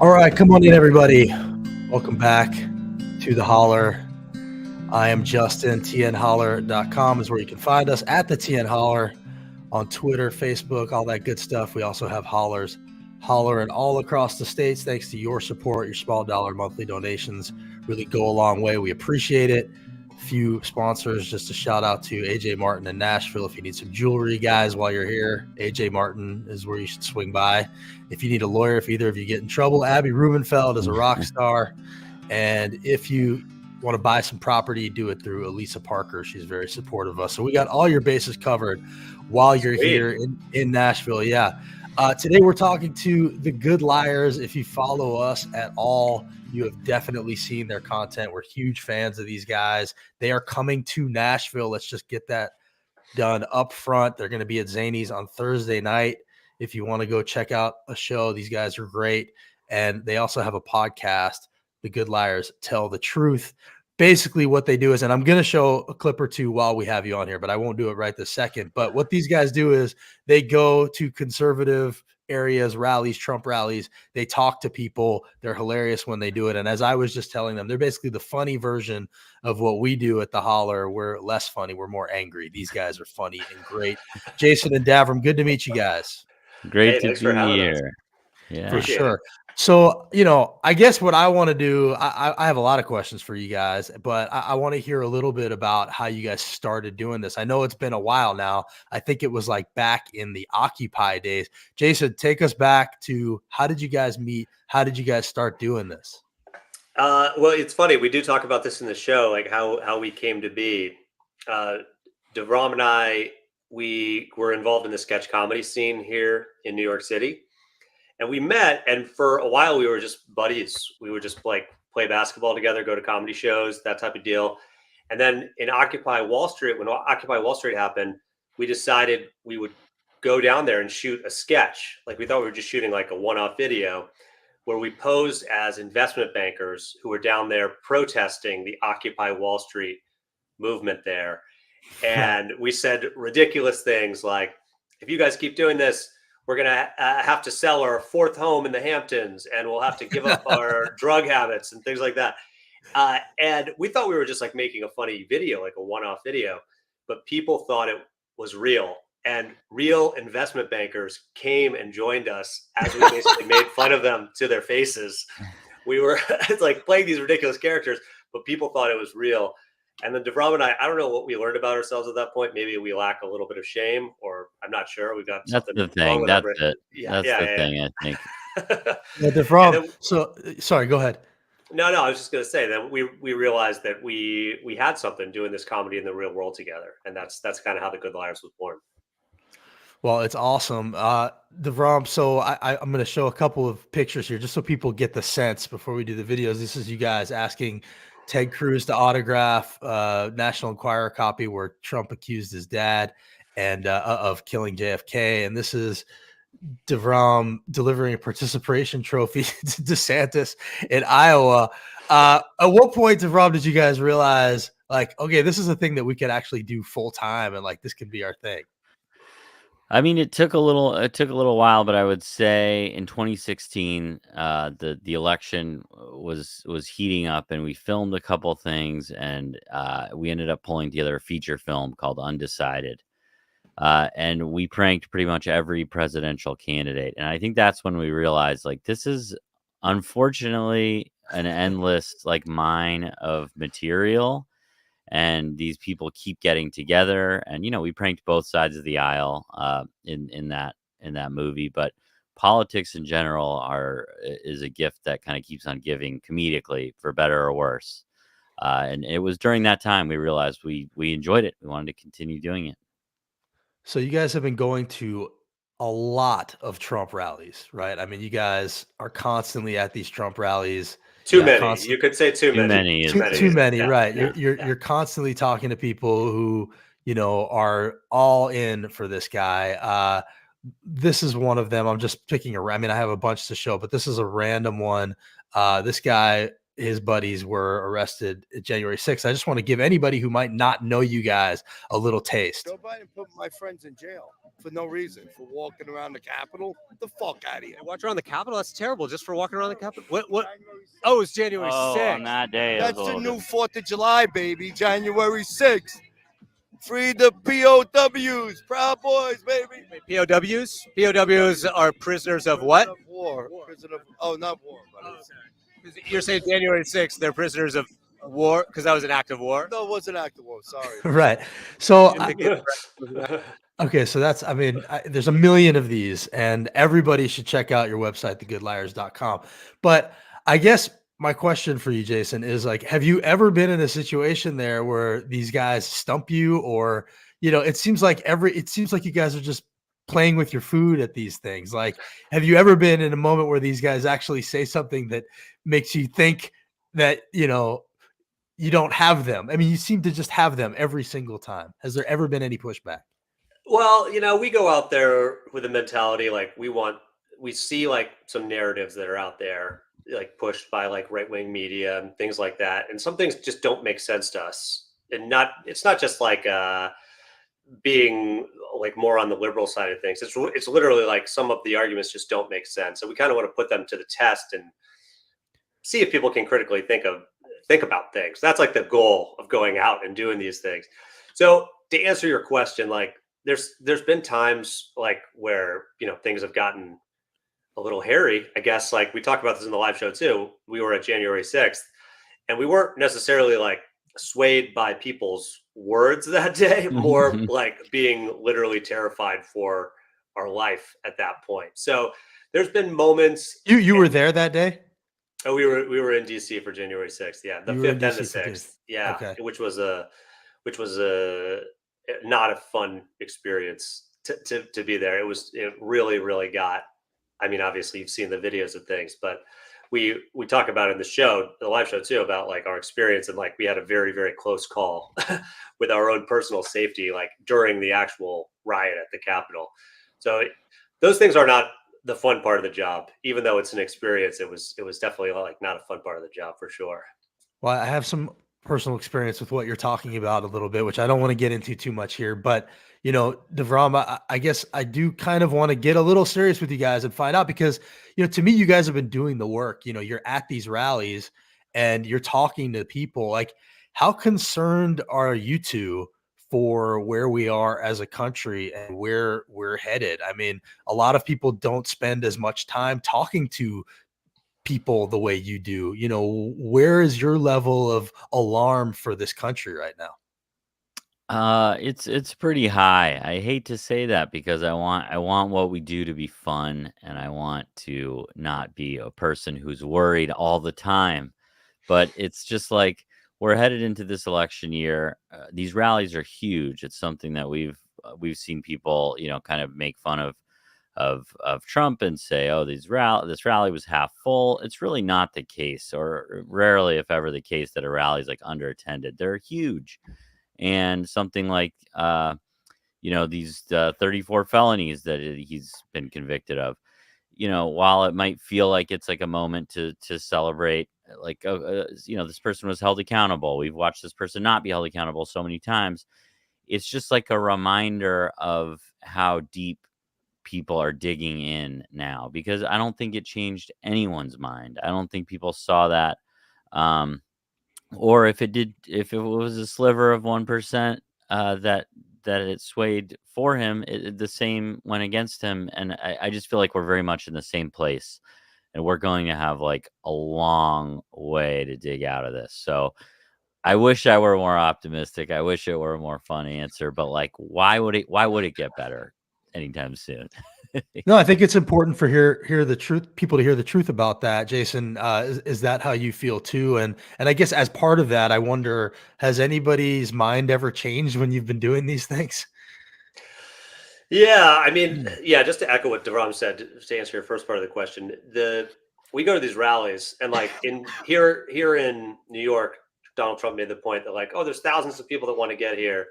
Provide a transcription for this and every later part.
All right, come on in, everybody. Welcome back to the Holler. I am Justin. TNHoller.com is where you can find us, at the TN Holler on Twitter, Facebook, all that good stuff. We also have Hollers hollering all across the states. Thanks to your support, your small dollar monthly donations really go a long way. We appreciate it. A few sponsors, just a shout out to AJ Martin in Nashville. If you need some jewelry, guys, while you're here, AJ Martin is where you should swing by. If you need a lawyer, if either of you get in trouble, Abby Rubenfeld is a rock star. And if you want to buy some property, do it through Elisa Parker. She's very supportive of us. So we got all your bases covered while you're here in Nashville. Yeah. Today we're talking to the Good Liars. If you follow us at all, you have definitely seen their content. We're huge fans of these guys. They are coming to Nashville. Let's just get that done up front. They're going to be at Zany's on Thursday night. If you want to go check out a show, these guys are great. And they also have a podcast, The Good Liars Tell the Truth. Basically what they do is, and I'm going to show a clip or two while we have you on here, but I won't do it right this second. But what these guys do is they go to conservative areas, rallies, Trump rallies. They talk to people. They're hilarious when they do it. And as I was just telling them, they're basically the funny version of what we do at the Holler. We're less funny. We're more angry. These guys are funny and great. Jason and Davram, good to meet you guys. Great to be here. Yeah, for sure. So, I guess what I want to do, I have a lot of questions for you guys, but I want to hear a little bit about how you guys started doing this. I know it's been a while now. I think it was like back in the Occupy days. Jason, take us back to, how did you guys meet? How did you guys start doing this? Well, it's funny. We do talk about this in the show, like how we came to be. Davram and I, we were involved in the sketch comedy scene here in New York City. And we met, and for a while we were just buddies. We would just play basketball together, go to comedy shows, that type of deal. And then in Occupy Wall Street, when Occupy Wall Street happened, we decided we would go down there and shoot a sketch. Like, we thought we were just shooting like a one-off video where we posed as investment bankers who were down there protesting the Occupy Wall Street movement there. And we said ridiculous things like, if you guys keep doing this, we're going to have to sell our fourth home in the Hamptons, and we'll have to give up our drug habits and things like that. And we thought we were just like making a funny video, like a one-off video, but people thought it was real. And real investment bankers came and joined us as we basically made fun of them to their faces. We were like playing these ridiculous characters, but people thought it was real. And then Davram and I don't know what we learned about ourselves at that point. Maybe we lack a little bit of shame, or I'm not sure. We got something wrong with it. That's the thing, I think. Davram, so sorry, go ahead. No, I was just going to say that we realized that we had something doing this comedy in the real world together. And that's kind of how The Good Liars was born. Well, it's awesome. Davram, so I'm going to show a couple of pictures here just so people get the sense before we do the videos. This is you guys asking Ted Cruz to autograph National Enquirer copy where Trump accused his dad and of killing JFK. And this is Davram delivering a participation trophy to DeSantis in Iowa. At what point, Davram, did you guys realize, like, okay, this is a thing that we could actually do full time, and like this could be our thing? I mean, it took a little while, but I would say in 2016, the election was heating up, and we filmed a couple things, and we ended up pulling together a feature film called Undecided, and we pranked pretty much every presidential candidate. And I think that's when we realized, like, this is unfortunately an endless like mine of material. And these people keep getting together, and we pranked both sides of the aisle in that movie. But politics in general is a gift that kind of keeps on giving, comedically, for better or worse. And it was during that time we realized we enjoyed it. We wanted to continue doing it. So you guys have been going to a lot of Trump rallies, right? I mean, you guys are constantly at these Trump rallies. Too many. You could say too many. Too many, right? You're constantly talking to people who are all in for this guy. This is one of them. I'm just picking I mean, I have a bunch to show, but this is a random one. This guy his buddies were arrested January 6th. I just want to give anybody who might not know you guys a little taste. Joe Biden put my friends in jail for no reason, for walking around the Capitol. Get the fuck out of here. Watch around the Capitol? That's terrible. Just for walking around the Capitol? What? Oh, it's January 6th. On that day. That's the new 4th of July, baby. January 6th. Free the POWs. Proud Boys, baby. Wait, POWs? POWs are prisoners of what? Of war. Prisoner of, not war. But You're saying January 6th, they're prisoners of war because that was an act of war? no, it was an act of war. Sorry. Right. So, Yeah. okay. So that's, I mean, there's a million of these, and everybody should check out your website, thegoodliars.com. But I guess my question for you, Jason, is like, have you ever been in a situation there where these guys stump you, or, it seems like you guys are just playing with your food at these things. Like, have you ever been in a moment where these guys actually say something that makes you think that, you don't have them? I mean, you seem to just have them every single time. Has there ever been any pushback? Well, we go out there with a mentality like we see like some narratives that are out there, like pushed by like right-wing media and things like that. And some things just don't make sense to us. And it's not just like being like more on the liberal side of things. It's literally like some of the arguments just don't make sense. So we kind of want to put them to the test and see if people can critically think about things. That's like the goal of going out and doing these things. So to answer your question, like there's been times like where, things have gotten a little hairy, I guess. Like we talked about this in the live show too. We were at January 6th and we weren't necessarily like swayed by people's words that day, more like being literally terrified for our life at that point. So there's been moments. You were there that day? Oh, we were in DC for January 6th. Yeah. The 5th and the 6th. Yeah. Okay. Which was not a fun experience to be there. It really, really got, I mean, obviously you've seen the videos of things, but we talk about it in the live show too, about like our experience. And like, we had a very, very close call with our own personal safety, like during the actual riot at the Capitol. So those things are not the fun part of the job, even though it's an experience. It was definitely like not a fun part of the job for sure. Well, I have some personal experience with what you're talking about a little bit, which I don't want to get into too much here, but Devram, I guess I do kind of want to get a little serious with you guys and find out, because, to me, you guys have been doing the work. You're at these rallies and you're talking to people. Like, how concerned are you two for where we are as a country and where we're headed? I mean, a lot of people don't spend as much time talking to people the way you do. Where is your level of alarm for this country right now? It's pretty high. I hate to say that because I want what we do to be fun, and I want to not be a person who's worried all the time. But it's just like we're headed into this election year. These rallies are huge. It's something that we've seen people, kind of make fun of Trump and say, oh, this rally was half full. It's really not the case, or rarely, if ever, the case that a rally is like underattended. They're huge. And something like, these 34 felonies that he's been convicted of, while it might feel like it's like a moment to celebrate, like, this person was held accountable. We've watched this person not be held accountable so many times. It's just like a reminder of how deep people are digging in now, because I don't think it changed anyone's mind. I don't think people saw that. Or if it was a sliver of 1% that it swayed for him, the same went against him. And I just feel like we're very much in the same place, and we're going to have like a long way to dig out of this. So I wish I were more optimistic. I wish it were a more fun answer, but like, why would it get better anytime soon? No, I think it's important for people to hear the truth about that. Jason, is that how you feel too? And I guess as part of that, I wonder, has anybody's mind ever changed when you've been doing these things? Yeah, I mean, just to echo what Devram said, to answer your first part of the question, we go to these rallies, and like here in New York, Donald Trump made the point that like, oh, there's thousands of people that want to get here.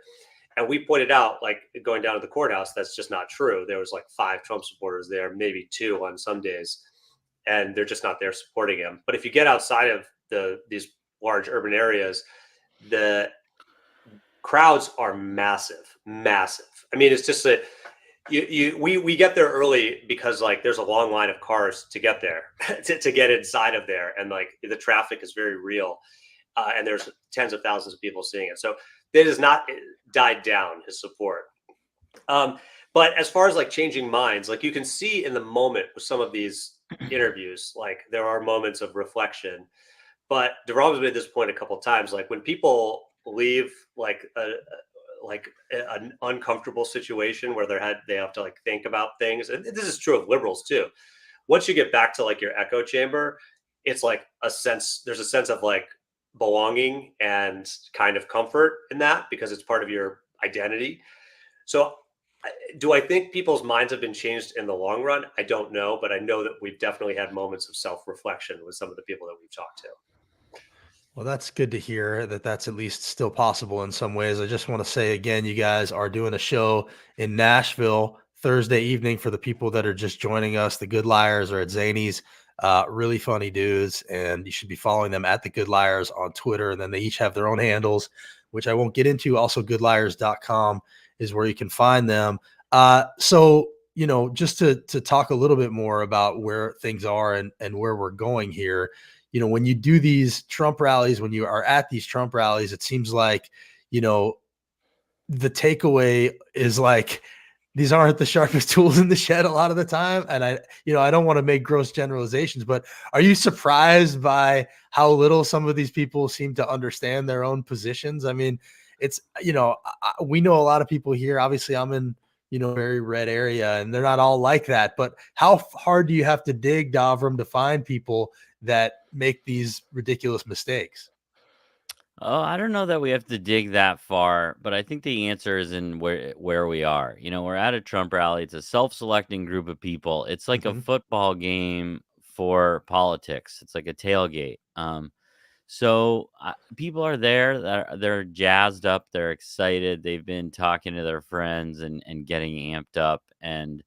And we pointed out, like, going down to the courthouse, that's just not true. There was like 5 Trump supporters there, maybe 2 on some days, and they're just not there supporting him. But if you get outside of these large urban areas, the crowds are massive. I mean, it's just that we get there early because like there's a long line of cars to get there to get inside of there, and like the traffic is very real, and there's tens of thousands of people seeing it. So it has not died down, his support. But as far as like changing minds, like you can see in the moment with some of these interviews, like there are moments of reflection. But DeRome's made this point a couple of times, like when people leave like an uncomfortable situation where they have to like think about things, and this is true of liberals too. Once you get back to like your echo chamber, it's like there's a sense of like belonging and kind of comfort in that because it's part of your identity. So do I think people's minds have been changed in the long run? I don't know, but I know that we've definitely had moments of self-reflection with some of the people that we've talked to. Well, that's good to hear that that's at least still possible in some ways. I just want to say again, you guys are doing a show in Nashville Thursday evening for the people that are just joining us. The Good Liars are at Zany's. Really funny dudes, and you should be following them at The Good Liars on Twitter. And then they each have their own handles, which I won't get into. Also, goodliars.com is where you can find them. So, you know, just to talk a little bit more about where things are and where we're going here, you know, when you do these Trump rallies, when you are at these Trump rallies, it seems like, you know, the takeaway is like, these aren't the sharpest tools in the shed a lot of the time. And I don't want to make gross generalizations, but are you surprised by how little some of these people seem to understand their own positions? I mean, it's, you know, we know a lot of people here. Obviously, I'm in, you know, very red area, and they're not all like that. But how hard do you have to dig, Davram, to find people that make these ridiculous mistakes? Oh, I don't know that we have to dig that far, but I think the answer is in where we are. You know, we're at a Trump rally. It's a self-selecting group of people. It's like a football game for politics. It's like a tailgate. So people are there. They're jazzed up. They're excited. They've been talking to their friends and getting amped up. And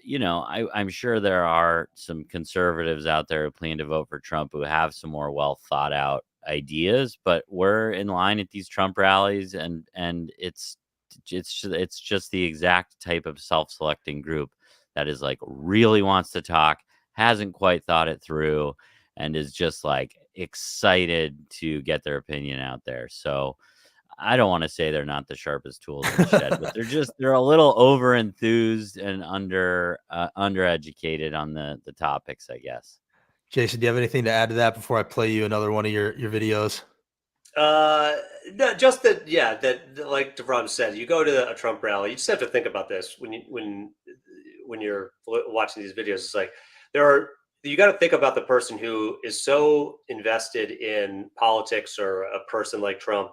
you know, I'm sure there are some conservatives out there who plan to vote for Trump who have some more well thought out ideas, but we're in line at these Trump rallies, and it's just the exact type of self-selecting group that is like really wants to talk, hasn't quite thought it through, and is just like excited to get their opinion out there. So I don't want to say they're not the sharpest tools in the shed, but they're a little over enthused and undereducated on the topics, I guess. Jason, do you have anything to add to that before I play you another one of your videos? No, just that, yeah, that like DeVrom said, you go to a Trump rally, you just have to think about this when you're watching these videos. It's like you got to think about the person who is so invested in politics, or a person like Trump,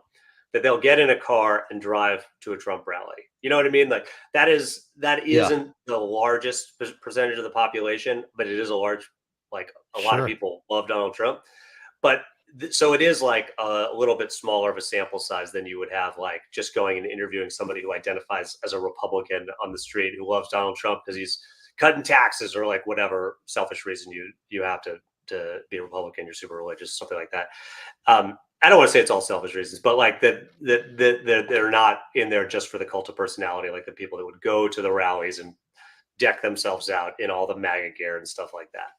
that they'll get in a car and drive to a Trump rally. You know what I mean? Like that isn't the largest percentage of the population, but it is a large, like a lot of people love Donald Trump. But so it is like a little bit smaller of a sample size than you would have like just going and interviewing somebody who identifies as a Republican on the street who loves Donald Trump because he's cutting taxes, or like whatever selfish reason you have to be a Republican, you're super religious, something like that. I don't want to say it's all selfish reasons, but like that they're not in there just for the cult of personality, like the people that would go to the rallies and deck themselves out in all the MAGA gear and stuff like that.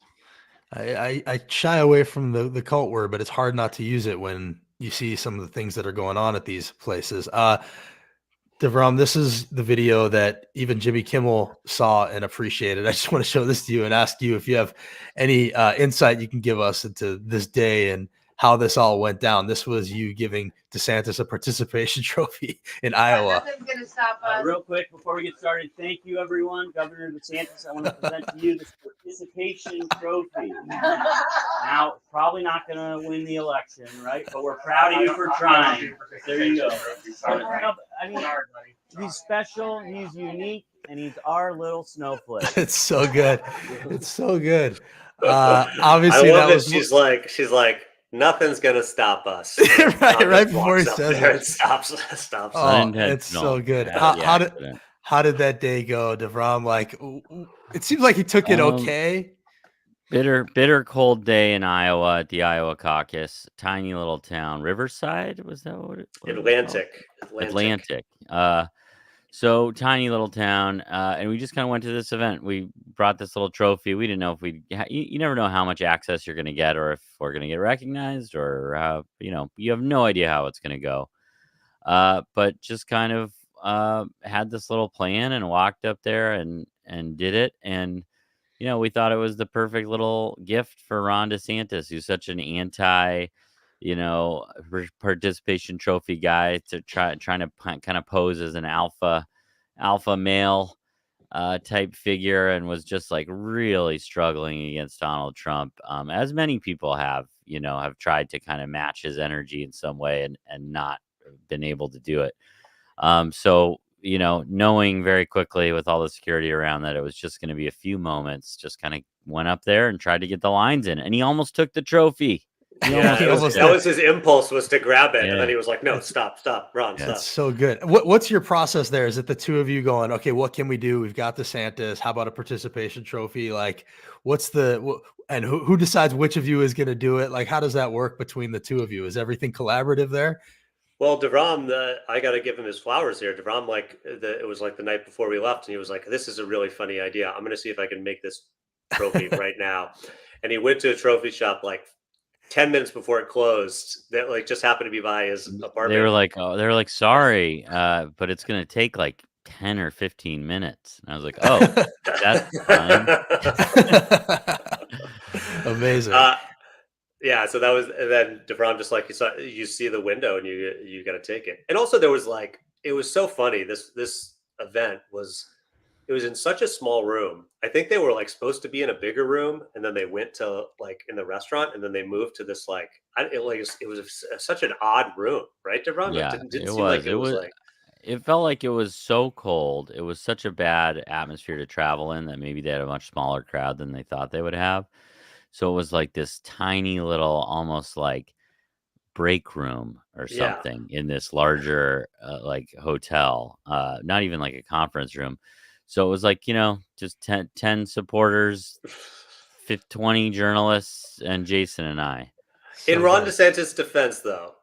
I shy away from the cult word, but it's hard not to use it when you see some of the things that are going on at these places. DeVrom, this is the video that even Jimmy Kimmel saw and appreciated. I just want to show this to you and ask you if you have any insight you can give us into this day and how this all went down. This was you giving DeSantis a participation trophy in Iowa. Nothing's going to stop us. Real quick, before we get started, thank you, everyone. Governor DeSantis, I want to present to you this participation trophy. Now, probably not going to win the election, right? But we're proud of you for trying. There you go. I mean, he's special, he's unique, and he's our little snowflake. It's so good. It's so good. Obviously, I love it. She's like, nothing's gonna stop us. right before he says it. Stops. Oh, it's so good. How did that day go, DeVrom? Like, it seems like he took it okay. Bitter cold day in Iowa at the Iowa caucus. Tiny little town, Riverside. Was that what it was? Atlantic. Atlantic. So tiny little town, and we just kind of went to this event. We brought this little trophy. We didn't know if you never know how much access you're going to get, or if we're going to get recognized, or you have no idea how it's going to go. But just kind of had this little plan and walked up there and did it. And we thought it was the perfect little gift for Ron DeSantis, who's such an anti participation trophy guy, to trying to kind of pose as an alpha male type figure, and was just like really struggling against Donald Trump, as many people have tried to kind of match his energy in some way and not been able to do it. So knowing very quickly with all the security around that it was just going to be a few moments, just kind of went up there and tried to get the lines in, and he almost took the trophy. Yeah, that was his impulse, was to grab it, and then he was like, "No, stop, Ron, stop." That's so good. What's your process there? Is it the two of you going, okay, what can we do? We've got DeSantis. How about a participation trophy? Like, and who decides which of you is going to do it? Like, how does that work between the two of you? Is everything collaborative there? Well, DeVrom, I got to give him his flowers here. DeVrom, it was like the night before we left, and he was like, "This is a really funny idea. I'm going to see if I can make this trophy right now." And he went to a trophy shop like 10 minutes before it closed, that like just happened to be by his apartment. They were like, sorry, but it's going to take like 10 or 15 minutes. And I was like, oh, that's fine. Amazing. Yeah, so that was, and then DeVrom just like, you see the window and you got to take it. And also there was like, it was so funny. This event it was in such a small room. I think they were like supposed to be in a bigger room, and then they went to like in the restaurant, and then they moved to this it was such an odd room, right, DeVrom? Yeah, it didn't seem like it was like. It felt like it was so cold. It was such a bad atmosphere to travel in that maybe they had a much smaller crowd than they thought they would have. So it was like this tiny little, almost like break room or something in this larger like hotel, not even like a conference room. So it was like, just 10 supporters, 20 journalists, and Jason and I. In Ron DeSantis' defense, though,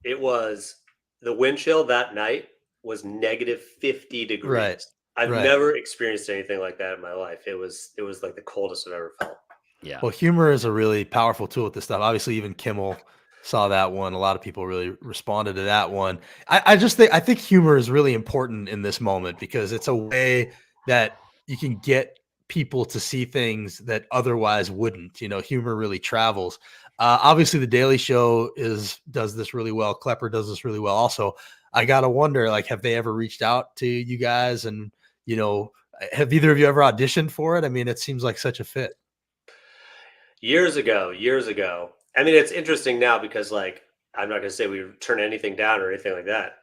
it was the wind chill that night was negative 50 degrees. Right. I've never experienced anything like that in my life. It was like the coldest I've ever felt. Yeah. Well, humor is a really powerful tool with this stuff. Obviously, even Kimmel saw that one. A lot of people really responded to that one. I think humor is really important in this moment, because it's a way that you can get people to see things that otherwise wouldn't. Humor really travels. Obviously, The Daily Show does this really well. Klepper does this really well. Also, I gotta wonder, like, have they ever reached out to you guys? And have either of you ever auditioned for it? I mean, it seems like such a fit. Years ago. I mean, it's interesting now because, like, I'm not going to say we turn anything down or anything like that,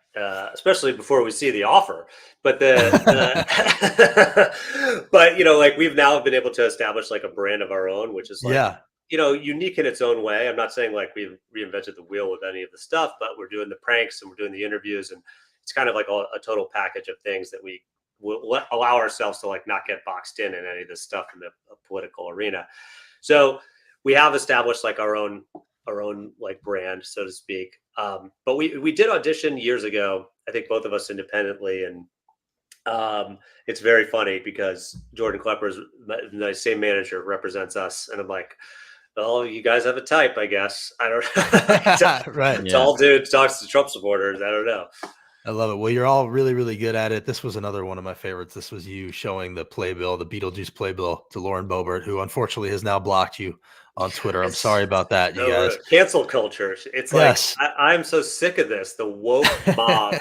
especially before we see the offer. But but like we've now been able to establish like a brand of our own, which is like, unique in its own way. I'm not saying like we've reinvented the wheel with any of the stuff, but we're doing the pranks and we're doing the interviews, and it's kind of like a total package of things that we will allow ourselves to like not get boxed in any of this stuff in the political arena. So we have established like our own like brand, so to speak. But we did audition years ago, I think both of us independently. And it's very funny because Jordan Klepper's the same manager represents us. And I'm like, well, you guys have a type, I guess. I don't know. Right. Tall dude talks to Trump supporters. I don't know. I love it. Well, you're all really, really good at it. This was another one of my favorites. This was you showing the playbill, the Beetlejuice playbill, to Lauren Boebert, who unfortunately has now blocked you on Twitter. I'm sorry about that, you guys. Cancel culture. It's like, I'm so sick of this. The woke mob,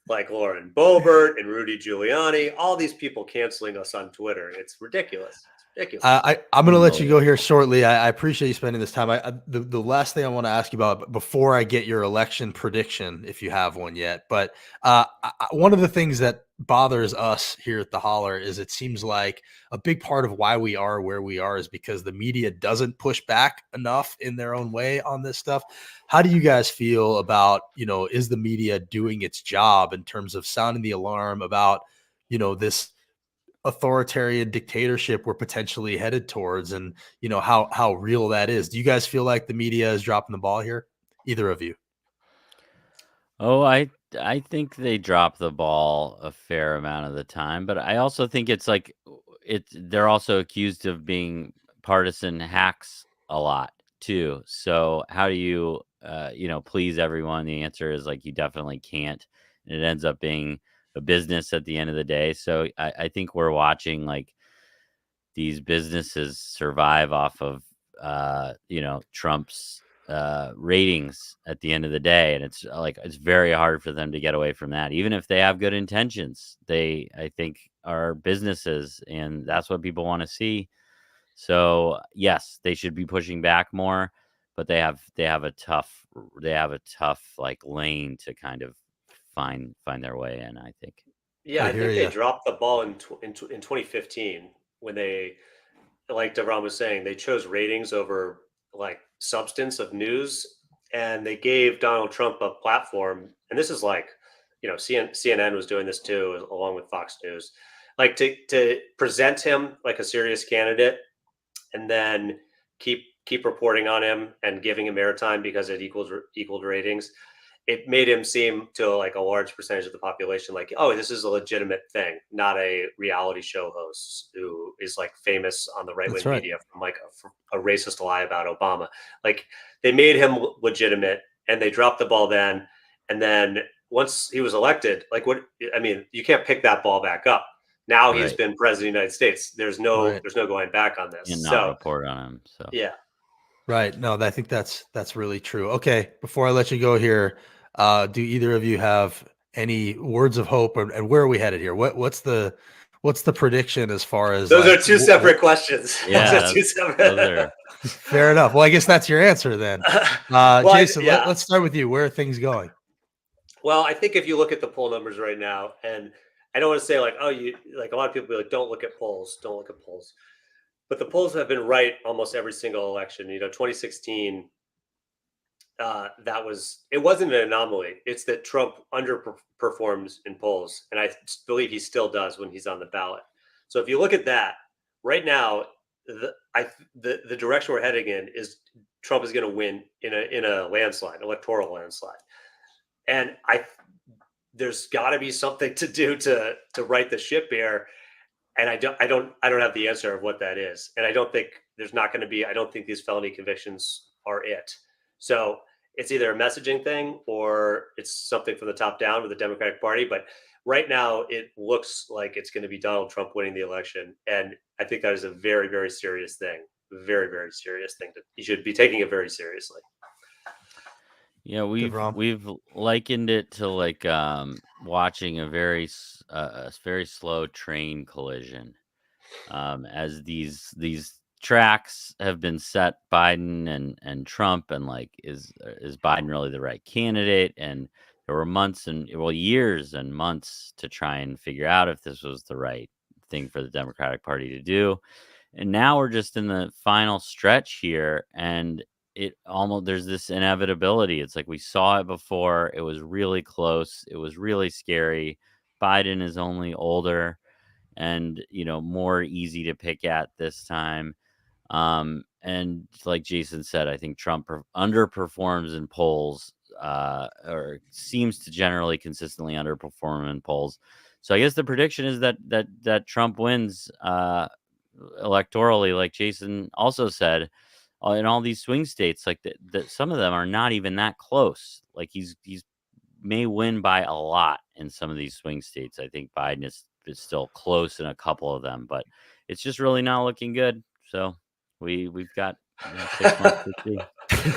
like Lauren Boebert and Rudy Giuliani, all these people canceling us on Twitter. It's ridiculous. I'm going to let you go here shortly. I appreciate you spending this time. The last thing I want to ask you about before I get your election prediction, if you have one yet, but one of the things that bothers us here at the Holler is it seems like a big part of why we are where we are is because the media doesn't push back enough in their own way on this stuff. How do you guys feel about, is the media doing its job in terms of sounding the alarm about, this authoritarian dictatorship we're potentially headed towards, and how real that is. Do you guys feel like the media is dropping the ball here? Either of you? Oh, I think they drop the ball a fair amount of the time, but I also think it's like they're also accused of being partisan hacks a lot too. So how do you please everyone? The answer is like you definitely can't. And it ends up being a business at the end of the day. So I think we're watching like these businesses survive off of Trump's ratings at the end of the day, and it's very hard for them to get away from that. Even if they have good intentions, they, I think, are businesses, and that's what people want to see. So yes, they should be pushing back more, but they have a tough like lane to kind of find their way in, I think. Yeah, I I hear think they ya. dropped the ball in 2015 when they, like Devron was saying, they chose ratings over like substance of news, and they gave Donald Trump a platform. And this is like, CNN was doing this too, along with Fox News, like to present him like a serious candidate, and then keep reporting on him and giving him airtime because it equaled ratings. It made him seem to like a large percentage of the population like, oh, this is a legitimate thing, not a reality show host who is like famous on the right-wing That's right. media from like a racist lie about Obama. Like they made him legitimate, and they dropped the ball then. And then once he was elected, like you can't pick that ball back up. Now he's Right. been president of the United States. There's no going back on this. And not So report on him. So yeah. Right. No, I think that's really true. Okay, before I let you go here, do either of you have any words of hope, and where are we headed here? What's the prediction as far as Those like, are two separate questions. Yeah, Those are two separate. those are Fair enough. Well, I guess that's your answer then. Well, Jason, yeah. let's start with you. Where are things going? Well, I think if you look at the poll numbers right now, and I don't want to say like, oh, you like a lot of people be like, don't look at polls, but the polls have been right almost every single election. 2016, it wasn't an anomaly. It's that Trump underperforms in polls, and I believe he still does when he's on the ballot. So if you look at that right now, the direction we're heading in is Trump is going to win in a landslide, electoral landslide. And there's got to be something to do to right the ship here, and I don't have the answer of what that is, and I don't think these felony convictions are it. So it's either a messaging thing or it's something from the top down with the Democratic Party. But right now, it looks like it's going to be Donald Trump winning the election, and I think that is a very, very serious thing. Very, very serious thing. You should be taking it very seriously. Yeah, Devron? we've likened it to like watching a very slow train collision, as these tracks have been set, Biden and Trump, and like is Biden really the right candidate? And there were years and months to try and figure out if this was the right thing for the Democratic Party to do, and now we're just in the final stretch here, and there's this inevitability. It's like we saw it before. It was really close. It was really scary. Biden is only older and more easy to pick at this time. And like Jason said, I think Trump underperforms in polls, or seems to generally consistently underperform in polls. So I guess the prediction is that Trump wins electorally, like Jason also said. In all these swing states, like that, some of them are not even that close. Like he's may win by a lot in some of these swing states. I think Biden is still close in a couple of them, but it's just really not looking good. So we've got 6 months to see.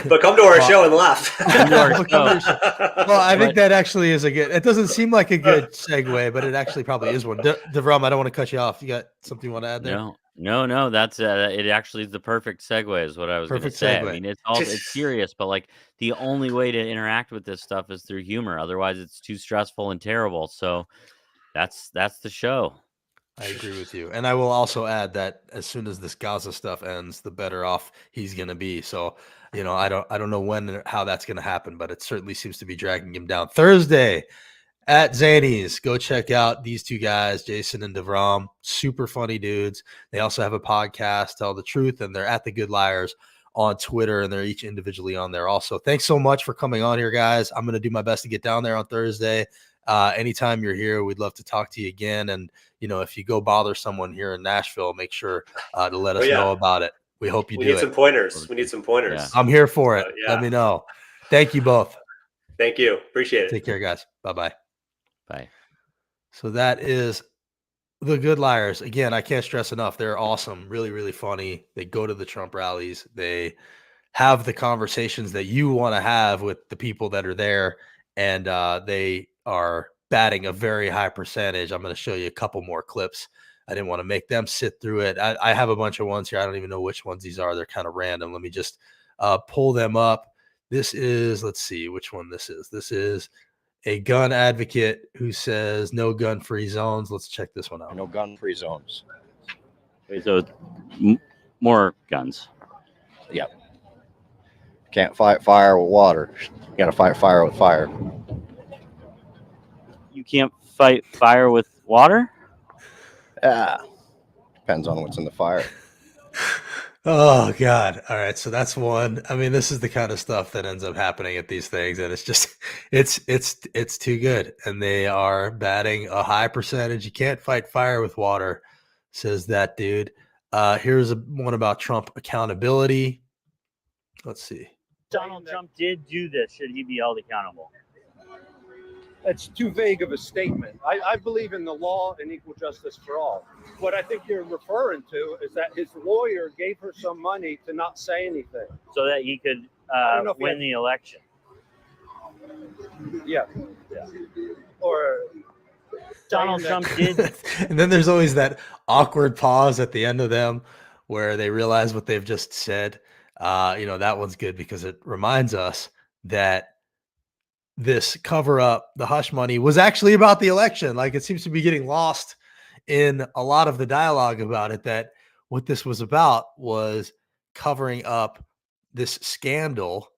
But come to our show and laugh. Well, I think that actually is a good. It doesn't seem like a good segue, but it actually probably is one. Devram, I don't want to cut you off. You got something you want to add there? No. That's it. Actually, is the perfect segue, is what I was going to say. Segue. I mean, it's serious, but like the only way to interact with this stuff is through humor. Otherwise, it's too stressful and terrible. So that's the show. I agree with you, and I will also add that as soon as this Gaza stuff ends, the better off he's going to be. So, I don't know when or how that's going to happen, but it certainly seems to be dragging him down. Thursday At Zanies. Go check out these two guys, Jason and DeVrom. Super funny dudes. They also have a podcast, Tell the Truth, and they're at The Good Liars on Twitter, and they're each individually on there also. Thanks so much for coming on here, guys. I'm going to do my best to get down there on Thursday. Anytime you're here, we'd love to talk to you again. And, if you go bother someone here in Nashville, make sure to let us know about it. We hope you do it. We need some pointers. We need some pointers. Yeah. I'm here for it. Let me know. Thank you both. Thank you. Appreciate it. Take care, guys. Bye-bye. Bye. So that is The Good Liars. Again, I can't stress enough. They're awesome. Really, really funny. They go to the Trump rallies. They have the conversations that you want to have with the people that are there. And they are batting a very high percentage. I'm going to show you a couple more clips. I didn't want to make them sit through it. I have a bunch of ones here. I don't even know which ones these are. They're kind of random. Let me just pull them up. This is, let's see which one this is. This is a gun advocate who says no gun-free zones. Let's check this one out. No gun-free zones. Okay, so more guns. Yep. Can't fight fire with water. You got to fight fire with fire. You can't fight fire with water? Yeah. Depends on what's in the fire. Oh God. All right. So that's one. I mean, this is the kind of stuff that ends up happening at these things. And it's just, it's too good. And they are batting a high percentage. You can't fight fire with water, says that dude. Here's one about Trump accountability. Let's see. Donald Trump did do this. Should he be held accountable? It's too vague of a statement. I believe in the law and equal justice for all. What I think you're referring to is that his lawyer gave her some money to not say anything. So that he could win the election. Yeah. Or Donald Trump did. And then there's always that awkward pause at the end of them where they realize what they've just said. That one's good because it reminds us that this cover up, the hush money, was actually about the election. Like, it seems to be getting lost in a lot of the dialogue about it, that what this was about was covering up this scandal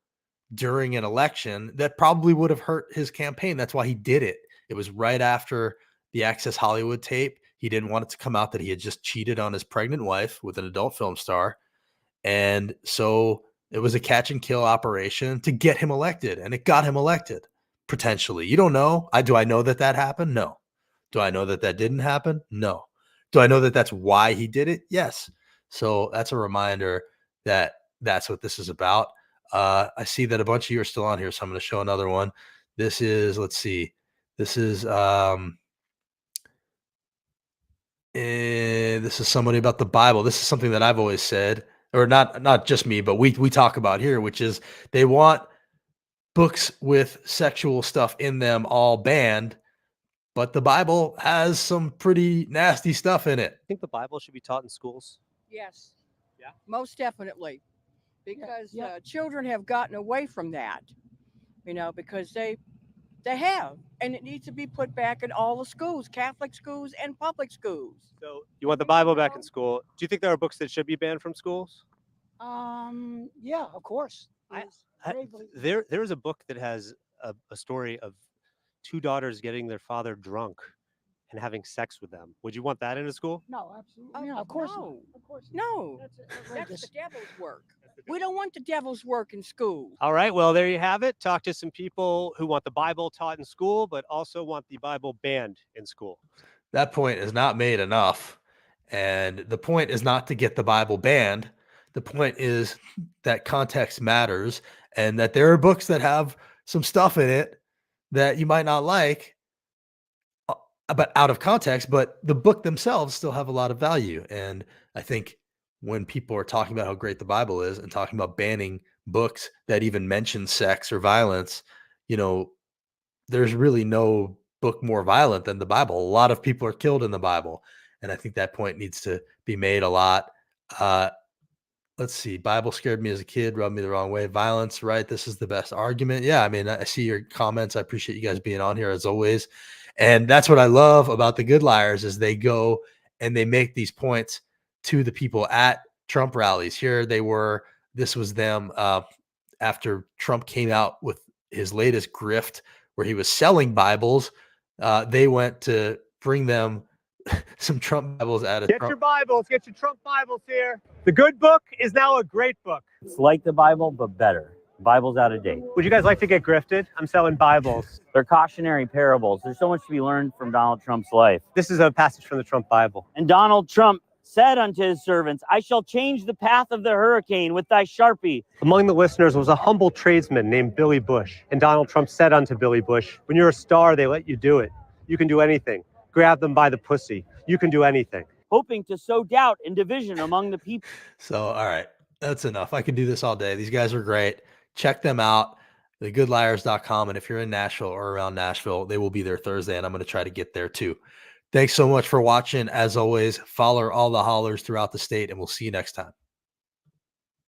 during an election that probably would have hurt his campaign. That's why he did it. It was right after the Access Hollywood tape. He didn't want it to come out that he had just cheated on his pregnant wife with an adult film star. And so it was a catch and kill operation to get him elected, and it got him elected, potentially. You don't know. Do I know that happened? No. Do I know that didn't happen? No. Do I know that that's why he did it? Yes. So that's a reminder that that's what this is about. I see that a bunch of you are still on here, so I'm going to show another one. This is, let's see. This is somebody about the Bible. This is something that I've always said, or not just me, but we talk about here, which is they want books with sexual stuff in them all banned, but the Bible has some pretty nasty stuff in it. I think the Bible should be taught in schools. Yes. Yeah. Most definitely. Because children have gotten away from that, because they have. And it needs to be put back in all the schools, Catholic schools and public schools. So you want the Bible back in school. Do you think there are books that should be banned from schools? Yeah, of course. There is a book that has a story of two daughters getting their father drunk and having sex with them. Would you want that in a school? No, absolutely. Of course not. Of course no. That's the devil's work. We don't want the devil's work in school. All right. Well, there you have it. Talk to some people who want the Bible taught in school, but also want the Bible banned in school. That point is not made enough. And the point is not to get the Bible banned. The point is that context matters, and that there are books that have some stuff in it that you might not like, but out of context, but the book themselves still have a lot of value. And I think when people are talking about how great the Bible is and talking about banning books that even mention sex or violence, there's really no book more violent than the Bible. A lot of people are killed in the Bible. And I think that point needs to be made a lot. Let's see. Bible scared me as a kid, rubbed me the wrong way. Violence, right? This is the best argument. Yeah. I mean, I see your comments. I appreciate you guys being on here as always. And that's what I love about the Good Liars is they go and they make these points to the people at Trump rallies. Here they were. This was them after Trump came out with his latest grift where he was selling Bibles They went to bring them some Trump Bibles out of Get Trump. your Bibles. Get your Trump Bibles here. The good book is now a great book. It's like the Bible, but better. Bible's out of date. Would you guys like to get grifted? I'm selling Bibles. They're cautionary parables. There's so much to be learned from Donald Trump's life. This is a passage from the Trump Bible. And Donald Trump said unto his servants, I shall change the path of the hurricane with thy Sharpie. Among the listeners was a humble tradesman named Billy Bush. And Donald Trump said unto Billy Bush, when you're a star, they let you do it. You can do anything. Grab them by the pussy. You can do anything. Hoping to sow doubt and division among the people. So, all right, that's enough. I could do this all day. These guys are great. Check them out, thegoodliars.com. And if you're in Nashville or around Nashville, they will be there Thursday, and I'm going to try to get there too. Thanks so much for watching. As always, follow all the hollers throughout the state, and we'll see you next time.